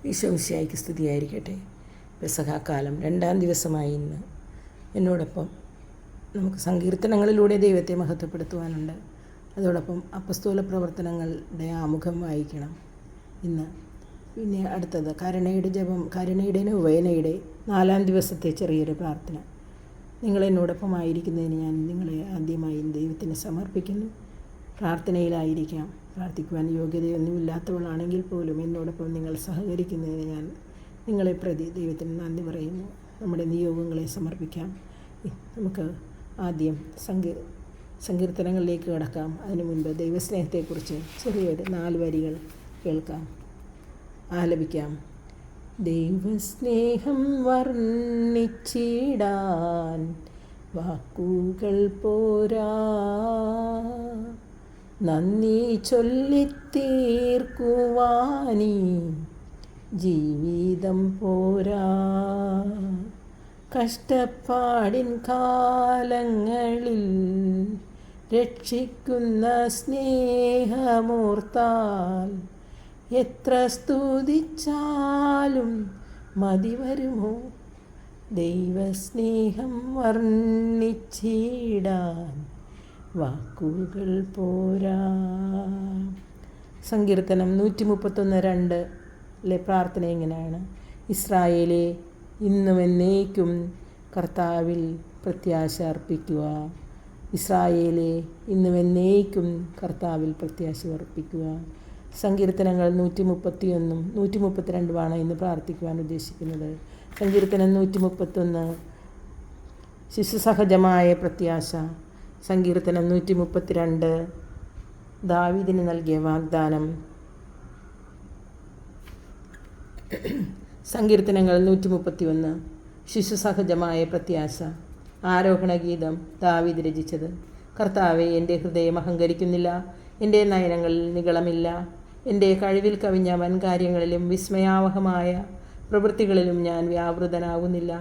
ഈശോമിശിഹായ്ക്ക് സ്തുതിയായിരിക്കട്ടെ. പെസഹാക്കാലം 2-ാം ദിവസമായി ഇന്ന് എന്നോടൊപ്പം നമുക്ക് സങ്കീർത്തനങ്ങളിലൂടെ ദൈവത്തെ മഹത്വപ്പെടുത്തുവാനുണ്ട്. അതോടൊപ്പം അപ്പസ്തോല പ്രവർത്തനങ്ങളുടെ ആമുഖം വായിക്കണം ഇന്ന്. പിന്നെ അടുത്തത് കരുണയുടെ ജപം, കരുണയുടെ നൊവേനയുടെ 4-ാം ദിവസത്തെ ചെറിയൊരു പ്രാർത്ഥന. നിങ്ങളെന്നോടൊപ്പം ആയിരിക്കുന്നതിന് ഞാൻ നിങ്ങളെ ആദ്യമായി ദൈവത്തിന് സമർപ്പിക്കുന്നു. പ്രാർത്ഥനയിലായിരിക്കാം. പ്രാർത്ഥിക്കുവാൻ യോഗ്യതയൊന്നുമില്ലാത്തവളാണെങ്കിൽ പോലും എന്നോടൊപ്പം നിങ്ങൾ സഹകരിക്കുന്നതിന് ഞാൻ നിങ്ങളെ പ്രതി ദൈവത്തിന് നന്ദി പറയുന്നു. നമ്മുടെ നിയോഗങ്ങളെ സമർപ്പിക്കാം. നമുക്ക് ആദ്യം സങ്കീർത്തനങ്ങളിലേക്ക് കടക്കാം. അതിനു മുൻപ് ദൈവസ്നേഹത്തെക്കുറിച്ച് ചെറിയൊരു 4 വരികൾ കേൾക്കാം, ആലപിക്കാം. ദൈവസ്നേഹം വർണ്ണിച്ചിടാൻ വാക്കുകൾ പോരാ, നന്ദി ചൊല്ലിത്തീർക്കുവാനീ ജീവിതം പോരാ. കഷ്ടപ്പാടിൻ കാലങ്ങളിൽ രക്ഷിക്കുന്ന സ്നേഹമോർത്താൽ എത്ര സ്തുതിച്ചാലും മതി വരുമോ. ദൈവസ്നേഹം വർണ്ണിച്ചിടാൻ വാക്കുകൾ പോരാ. സങ്കീർത്തനം 131:2 പ്രാർത്ഥന എങ്ങനെയാണ്? ഇസ്രായേലേ, ഇന്നും എന്നേക്കും കർത്താവിൽ പ്രത്യാശ അർപ്പിക്കുക. ഇസ്രായേലേ, ഇന്നും എന്നേക്കും കർത്താവിൽ പ്രത്യാശ അർപ്പിക്കുക. സങ്കീർത്തനങ്ങൾ 131 132 ഇന്ന് പ്രാർത്ഥിക്കുവാൻ ഉദ്ദേശിക്കുന്നത്. സങ്കീർത്തനം 131 ശിശുസഹജമായ പ്രത്യാശ. സങ്കീർത്തനം 132 ദാവീദിന് നൽകിയ വാഗ്ദാനം. സങ്കീർത്തനങ്ങൾ 131 ശിശുസഹജമായ പ്രത്യാശ. ആരോഹണ ഗീതം ദാവീദ് രചിച്ചത്. കർത്താവേ, എൻ്റെ ഹൃദയം അഹങ്കരിക്കുന്നില്ല, എൻ്റെ നയനങ്ങളിൽ നിഗളമില്ല. എൻ്റെ കഴിവിൽ കവിഞ്ഞ വൻകാര്യങ്ങളിലും വിസ്മയാവഹമായ പ്രവൃത്തികളിലും ഞാൻ വ്യാപൃതനാകുന്നില്ല.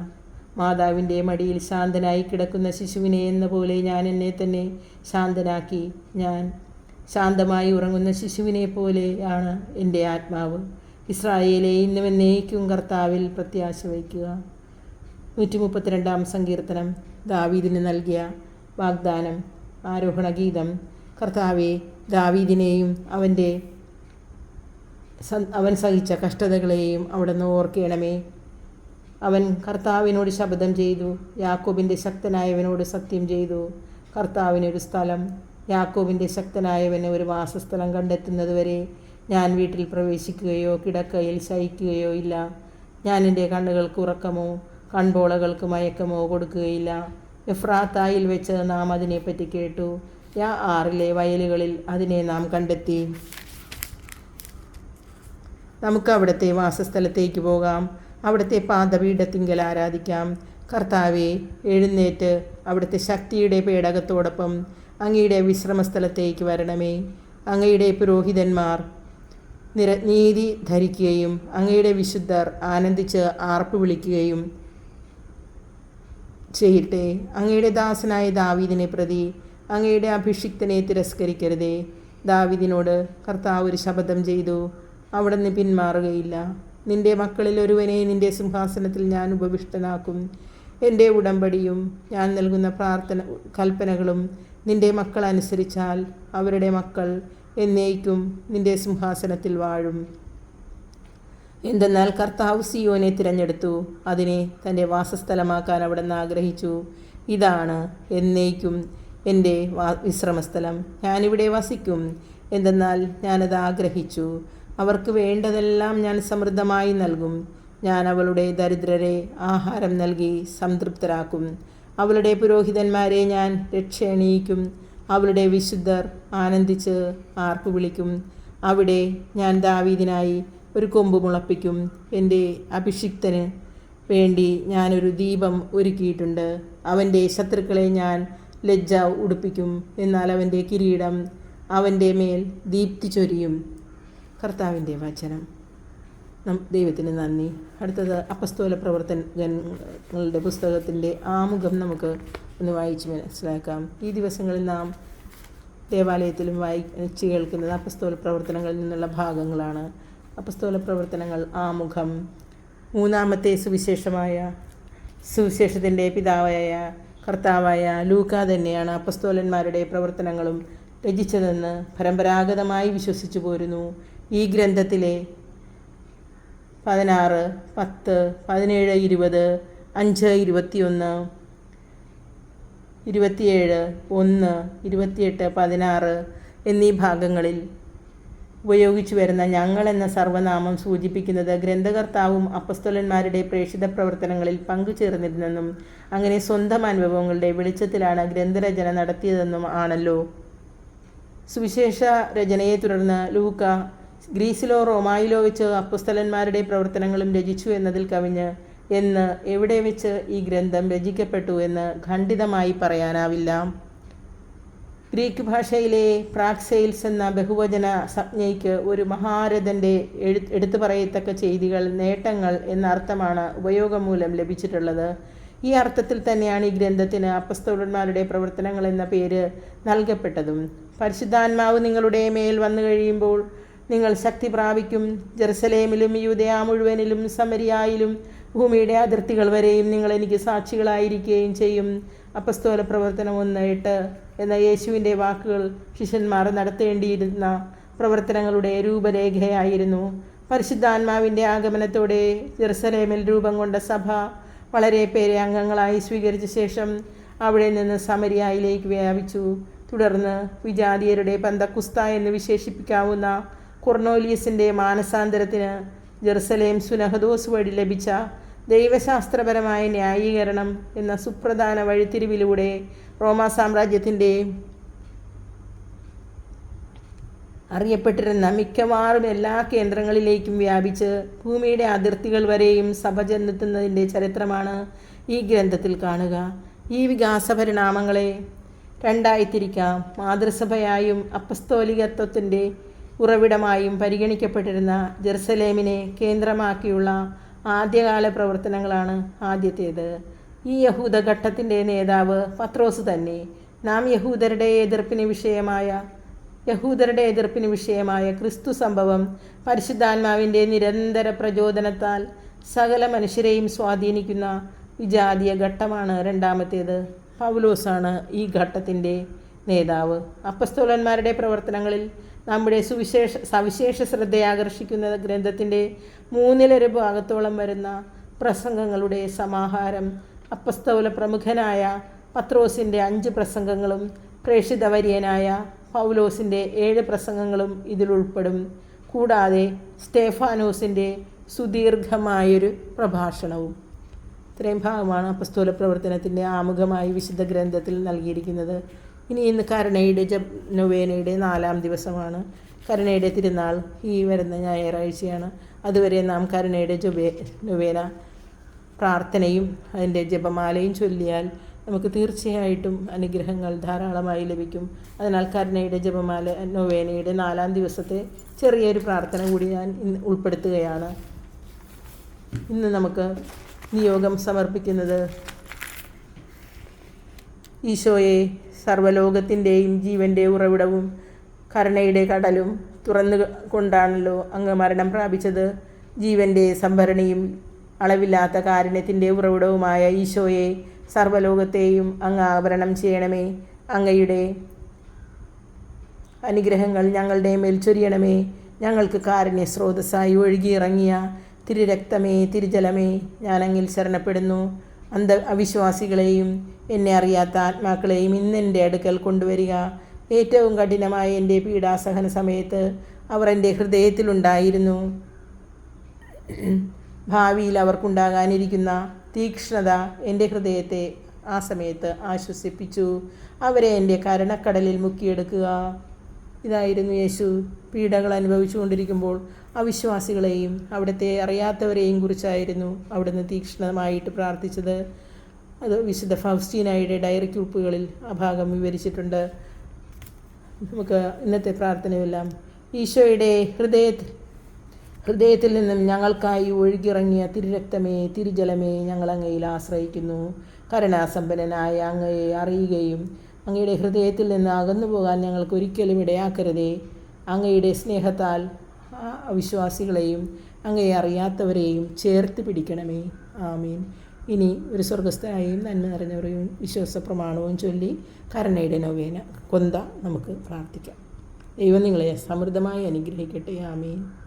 മാതാവിൻ്റെ മടിയിൽ ശാന്തനായി കിടക്കുന്ന ശിശുവിനെ എന്ന പോലെ ഞാൻ എന്നെ തന്നെ ശാന്തനാക്കി. ഞാൻ ശാന്തമായി ഉറങ്ങുന്ന ശിശുവിനെ പോലെയാണ് എൻ്റെ ആത്മാവ്. ഇസ്രായേലേ, ഇന്നും എന്നേക്കും കർത്താവിൽ പ്രത്യാശ വയ്ക്കുക. 132-ാം സങ്കീർത്തനം ദാവീദിന് നൽകിയ വാഗ്ദാനം. ആരോഹണ ഗീതം. കർത്താവേ, ദാവീദിനെയും അവൻ സഹിച്ച കഷ്ടതകളെയും അവിടുന്ന് ഓർക്കണമേ. അവൻ കർത്താവിനോട് ശപഥം ചെയ്തു, യാക്കോബിൻ്റെ ശക്തനായവനോട് സത്യം ചെയ്തു. കർത്താവിനൊരു സ്ഥലം, യാക്കോബിൻ്റെ ശക്തനായവന് ഒരു വാസസ്ഥലം കണ്ടെത്തുന്നതുവരെ ഞാൻ വീട്ടിൽ പ്രവേശിക്കുകയോ കിടക്കയിൽ ശയിക്കുകയോ ഇല്ല. ഞാൻ എൻ്റെ കണ്ണുകൾക്ക് ഉറക്കമോ കൺപോളകൾക്ക് മയക്കമോ കൊടുക്കുകയില്ല. എഫ്രാത്തായിൽ വെച്ച് നാം അതിനെപ്പറ്റി കേട്ടു, യാആറിലെ വയലുകളിൽ അതിനെ നാം കണ്ടെത്തി. നമുക്ക് അവിടുത്തെ വാസസ്ഥലത്തേക്ക് പോകാം, അവിടുത്തെ പാദപീഠത്തിങ്കൽ ആരാധിക്കാം. കർത്താവെ, എഴുന്നേറ്റ് അവിടുത്തെ ശക്തിയുടെ പേടകത്തോടൊപ്പം അങ്ങയുടെ വിശ്രമസ്ഥലത്തേക്ക് വരണമേ. അങ്ങയുടെ പുരോഹിതന്മാർ നീതി ധരിക്കുകയും അങ്ങയുടെ വിശുദ്ധർ ആനന്ദിച്ച് ആർപ്പ് വിളിക്കുകയും ചെയ്യട്ടെ. അങ്ങയുടെ ദാസനായ ദാവീദിനെ പ്രതി അങ്ങയുടെ അഭിഷിക്തനെ തിരസ്കരിക്കരുതേ. ദാവീദിനോട് കർത്താവ് ഒരു ശപഥം ചെയ്തു, അവിടുന്ന് പിന്മാറുകയില്ല. നിന്റെ മക്കളിൽ ഒരുവനെ നിന്റെ സിംഹാസനത്തിൽ ഞാൻ ഉപവിഷ്ടനാക്കും. എൻ്റെ ഉടമ്പടിയും ഞാൻ നൽകുന്ന കൽപ്പനകളും നിന്റെ മക്കൾ അനുസരിച്ചാൽ അവരുടെ മക്കൾ എന്നേക്കും നിന്റെ സിംഹാസനത്തിൽ വാഴും. എന്തെന്നാൽ കർത്താവ് സിയോനെ തിരഞ്ഞെടുത്തു, അതിനെ തൻ്റെ വാസസ്ഥലമാക്കാൻ അവിടുന്ന് ആഗ്രഹിച്ചു. ഇതാണ് എന്നേക്കും എൻ്റെ വിശ്രമസ്ഥലം. ഞാനിവിടെ വസിക്കും, എന്തെന്നാൽ ഞാനത് ആഗ്രഹിച്ചു. അവർക്ക് വേണ്ടതെല്ലാം ഞാൻ സമൃദ്ധമായി നൽകും. ഞാൻ അവളുടെ ദരിദ്രരെ ആഹാരം നൽകി സംതൃപ്തരാക്കും. അവളുടെ പുരോഹിതന്മാരെ ഞാൻ രക്ഷയണിയിക്കും. അവളുടെ വിശുദ്ധർ ആനന്ദിച്ച് ആർപ്പ് വിളിക്കും. അവിടെ ഞാൻ ദാവീദിനായി ഒരു കൊമ്പ് മുളപ്പിക്കും. എൻ്റെ അഭിഷിക്തന് വേണ്ടി ഞാനൊരു ദീപം ഒരുക്കിയിട്ടുണ്ട്. അവൻ്റെ ശത്രുക്കളെ ഞാൻ ലജ്ജ ഉടുപ്പിക്കും, എന്നാൽ അവൻ്റെ കിരീടം അവൻ്റെ മേൽ ദീപ്തി ചൊരിയും. കർത്താവിൻ്റെ വചനം. ദൈവത്തിന് നന്ദി. അടുത്തത് അപ്പസ്തോല പ്രവർത്തനങ്ങളുടെ പുസ്തകത്തിൻ്റെ ആമുഖം നമുക്ക് ഒന്ന് വായിച്ച് മനസ്സിലാക്കാം. ഈ ദിവസങ്ങളിൽ നാം ദേവാലയത്തിലും വായിച്ച് കേൾക്കുന്നത് അപ്പസ്തോല പ്രവർത്തനങ്ങളിൽ നിന്നുള്ള ഭാഗങ്ങളാണ്. അപ്പസ്തോല പ്രവർത്തനങ്ങൾ ആമുഖം. മൂന്നാമത്തെ സുവിശേഷത്തിൻ്റെ പിതാവായ കർത്താവായ ലൂക്ക തന്നെയാണ് അപ്പസ്തോലന്മാരുടെ പ്രവർത്തനങ്ങളും രചിച്ചതെന്ന് പരമ്പരാഗതമായി വിശ്വസിച്ചു പോരുന്നു. ഈ ഗ്രന്ഥത്തിലെ 16, 10, 17, 20, 5, 21, 27, 1, 28, 16 എന്നീ ഭാഗങ്ങളിൽ ഉപയോഗിച്ചു വരുന്ന ഞങ്ങൾ എന്ന സർവ്വനാമം സൂചിപ്പിക്കുന്നത് ഗ്രന്ഥകർത്താവും അപ്പസ്തോലന്മാരുടെ പ്രേക്ഷിത പ്രവർത്തനങ്ങളിൽ പങ്കുചേർന്നിരുന്നെന്നും അങ്ങനെ സ്വന്തം അനുഭവങ്ങളുടെ വെളിച്ചത്തിലാണ് ഗ്രന്ഥരചന നടത്തിയതെന്നും ആണല്ലോ. സുവിശേഷ രചനയെ തുടർന്ന് ലൂക്ക ഗ്രീസിലോ റോമായിലോ വെച്ച് അപ്പസ്തോലന്മാരുടെ പ്രവർത്തനങ്ങളും രചിച്ചു എന്നതിൽ കവിഞ്ഞ് എവിടെ വെച്ച് ഈ ഗ്രന്ഥം രചിക്കപ്പെട്ടു എന്ന് ഖണ്ഡിതമായി പറയാനാവില്ല. ഗ്രീക്ക് ഭാഷയിലെ പ്രാക്സെയിൽസ് എന്ന ബഹുവചന സംജ്ഞയ്ക്ക് ഒരു മഹാരഥൻ്റെ എടുത്തു പറയത്തക്ക ചെയ്തികൾ, നേട്ടങ്ങൾ എന്ന അർത്ഥമാണ് ഉപയോഗം മൂലം ലഭിച്ചിട്ടുള്ളത്. ഈ അർത്ഥത്തിൽ തന്നെയാണ് ഈ ഗ്രന്ഥത്തിന് അപ്പസ്തോലന്മാരുടെ പ്രവർത്തനങ്ങൾ എന്ന പേര് നൽകപ്പെട്ടതും. പരിശുദ്ധാത്മാവ് നിങ്ങളുടെ മേൽ വന്നു കഴിയുമ്പോൾ നിങ്ങൾ ശക്തി പ്രാപിക്കും. ജെറുസലേമിലും യൂദയ മുഴുവനിലും സമരിയായിലും ഭൂമിയുടെ അതിർത്തികൾ വരെയും നിങ്ങൾ എനിക്ക് സാക്ഷികളായിരിക്കുകയും ചെയ്യും. അപ്പസ്തോല പ്രവർത്തനം 1:8 എന്ന യേശുവിൻ്റെ വാക്കുകൾ ശിഷ്യന്മാർ നടത്തേണ്ടിയിരുന്ന പ്രവർത്തനങ്ങളുടെ രൂപരേഖയായിരുന്നു. പരിശുദ്ധാത്മാവിൻ്റെ ആഗമനത്തോടെ ജെറുസലേമിൽ രൂപം കൊണ്ട സഭ വളരെ പേരെ അംഗങ്ങളായി സ്വീകരിച്ച ശേഷം അവിടെ നിന്ന് സമരിയായിലേക്ക് വ്യാപിച്ചു. തുടർന്ന് വിജാതീയരുടെ പന്തക്കുസ്ത എന്ന് വിശേഷിപ്പിക്കാവുന്ന കൊർണോലിയസിൻ്റെ മാനസാന്തരത്തിന് ജെറുസലേം സുനഹദോസ് വഴി ലഭിച്ച ദൈവശാസ്ത്രപരമായ ന്യായീകരണം എന്ന സുപ്രധാന വഴിത്തിരിവിലൂടെ റോമാ സാമ്രാജ്യത്തിൻ്റെ അറിയപ്പെട്ടിരുന്ന മിക്കവാറും എല്ലാ കേന്ദ്രങ്ങളിലേക്കും വ്യാപിച്ച് ഭൂമിയുടെ അതിർത്തികൾ വരെയും സഭ ചെന്നെത്തുന്നതിൻ്റെ ചരിത്രമാണ് ഈ ഗ്രന്ഥത്തിൽ കാണുക. ഈ വികാസ പരിണാമങ്ങളെ രണ്ടായി തിരിക്കാം. മാതൃസഭയായും അപ്പസ്തോലികത്വത്തിൻ്റെ ഉറവിടമായും പരിഗണിക്കപ്പെട്ടിരുന്ന ജെറുസലേമിനെ കേന്ദ്രമാക്കിയുള്ള ആദ്യകാല പ്രവർത്തനങ്ങളാണ് ആദ്യത്തേത്. ഈ യഹൂദഘട്ടത്തിൻ്റെ നേതാവ് പത്രോസ് തന്നെ. നാം യഹൂദരുടെ എതിർപ്പിന് വിഷയമായ ക്രിസ്തു സംഭവം പരിശുദ്ധാത്മാവിൻ്റെ നിരന്തര പ്രചോദനത്താൽ സകല മനുഷ്യരെയും സ്വാധീനിക്കുന്ന വിജാതീയ ഘട്ടമാണ് രണ്ടാമത്തേത്. പൗലോസാണ് ഈ ഘട്ടത്തിൻ്റെ നേതാവ്. അപ്പസ്തോലന്മാരുടെ പ്രവർത്തനങ്ങളിൽ നമ്മുടെ സവിശേഷ ശ്രദ്ധയാകർഷിക്കുന്ന ഗ്രന്ഥത്തിൻ്റെ 1/3 ഭാഗത്തോളം വരുന്ന പ്രസംഗങ്ങളുടെ സമാഹാരം അപ്പസ്തോല പ്രമുഖനായ പത്രോസിൻ്റെ 5 പ്രസംഗങ്ങളും പ്രേക്ഷിതവര്യനായ പൗലോസിൻ്റെ 7 പ്രസംഗങ്ങളും ഇതിലുൾപ്പെടും. കൂടാതെ സ്റ്റേഫാനോസിൻ്റെ സുദീർഘമായൊരു പ്രഭാഷണവും. ഇത്രയും ഭാഗമാണ് അപ്പസ്തോല പ്രവർത്തനത്തിൻ്റെ ആമുഖമായി വിശുദ്ധ ഗ്രന്ഥത്തിൽ നൽകിയിരിക്കുന്നത്. ഇന്ന് കരുണയുടെ നൊവേനയുടെ 4-ാം ദിവസമാണ്. കരുണയുടെ തിരുനാൾ ഈ വരുന്ന ഞായറാഴ്ചയാണ്. അതുവരെ നാം കരുണയുടെ നൊവേന പ്രാർത്ഥനയും അതിൻ്റെ ജപമാലയും ചൊല്ലിയാൽ നമുക്ക് തീർച്ചയായിട്ടും അനുഗ്രഹങ്ങൾ ധാരാളമായി ലഭിക്കും. അതിനാൽ കരുണയുടെ ജപമാല നൊവേനയുടെ 4-ാം ദിവസത്തെ ചെറിയൊരു പ്രാർത്ഥന കൂടി ഞാൻ ഉൾപ്പെടുത്തുകയാണ്. ഇന്ന് നമുക്ക് നിയോഗം സമർപ്പിക്കുന്നത് ഈശോയെ, സർവ്വലോകത്തിൻ്റെയും ജീവൻ്റെ ഉറവിടവും കരുണയുടെ കടലും തുറന്നു കൊണ്ടാണല്ലോ അങ്ങ് മരണം പ്രാപിച്ചത്. ജീവൻ്റെ സംഭരണിയും അളവില്ലാത്ത കാരുണ്യത്തിൻ്റെ ഉറവിടവുമായ ഈശോയെ, സർവ്വലോകത്തെയും അങ്ങ് ആവരണം ചെയ്യണമേ. അങ്ങയുടെ അനുഗ്രഹങ്ങൾ ഞങ്ങളുടെ മേൽ ചൊരിയണമേ. ഞങ്ങൾക്ക് കാരുണ്യ സ്രോതസ്സായി ഒഴുകിയിറങ്ങിയ തിരുരക്തമേ, തിരുജലമേ, ഞാൻ അങ്ങിൽ ശരണപ്പെടുന്നു. അവിശ്വാസികളെയും എന്നെ അറിയാത്ത ആത്മാക്കളെയും ഇന്നെൻ്റെ അടുക്കൽ കൊണ്ടുവരിക. ഏറ്റവും കഠിനമായ എൻ്റെ പീഡാസഹന സമയത്ത് അവർ എൻ്റെ ഹൃദയത്തിലുണ്ടായിരുന്നു. ഭാവിയിൽ അവർക്കുണ്ടാകാനിരിക്കുന്ന തീക്ഷ്ണത എൻ്റെ ഹൃദയത്തെ ആ സമയത്ത് ആശ്വസിപ്പിച്ചു. അവരെ എൻ്റെ കരുണക്കടലിൽ മുക്കിയെടുക്കുക. ഇതായിരുന്നു യേശു പീഡകൾ അനുഭവിച്ചു കൊണ്ടിരിക്കുമ്പോൾ അവിശ്വാസികളെയും അവിടുത്തെ അറിയാത്തവരെയും കുറിച്ചായിരുന്നു അവിടുന്ന് തീക്ഷ്ണമായിട്ട് പ്രാർത്ഥിച്ചത്. അത് വിശുദ്ധ ഫൗസ്റ്റീനായുടെ ഡയറി കുറിപ്പുകളിൽ ആ ഭാഗം വിവരിച്ചിട്ടുണ്ട്. നമുക്ക് ഇന്നത്തെ പ്രാർത്ഥനയെല്ലാം ഈശോയുടെ ഹൃദയത്തിൽ നിന്നും ഞങ്ങൾക്കായി ഒഴുകിയിറങ്ങിയ തിരുരക്തമേ, തിരുജലമേ, ഞങ്ങൾ അങ്ങയിൽ ആശ്രയിക്കുന്നു. കരുണാസമ്പന്നനായ അങ്ങയെ അറിയുകയും അങ്ങയുടെ ഹൃദയത്തിൽ നിന്ന് അകന്നു പോകാൻ ഞങ്ങൾക്ക് ഒരിക്കലും ഇടയാക്കരുതേ. അങ്ങയുടെ സ്നേഹത്താൽ അവിശ്വാസികളെയും അങ്ങയെ അറിയാത്തവരെയും ചേർത്ത് പിടിക്കണമേ. ആമീൻ. ഇനി ഒരു സ്വർഗസ്ഥനായും നന്മ നിറഞ്ഞവരെയും വിശ്വാസ പ്രമാണവും ചൊല്ലി കരുണയുടെ നൊവേന കൊന്ത നമുക്ക് പ്രാർത്ഥിക്കാം. ദൈവം നിങ്ങളെ സമൃദ്ധമായി അനുഗ്രഹിക്കട്ടെ. ആമീൻ.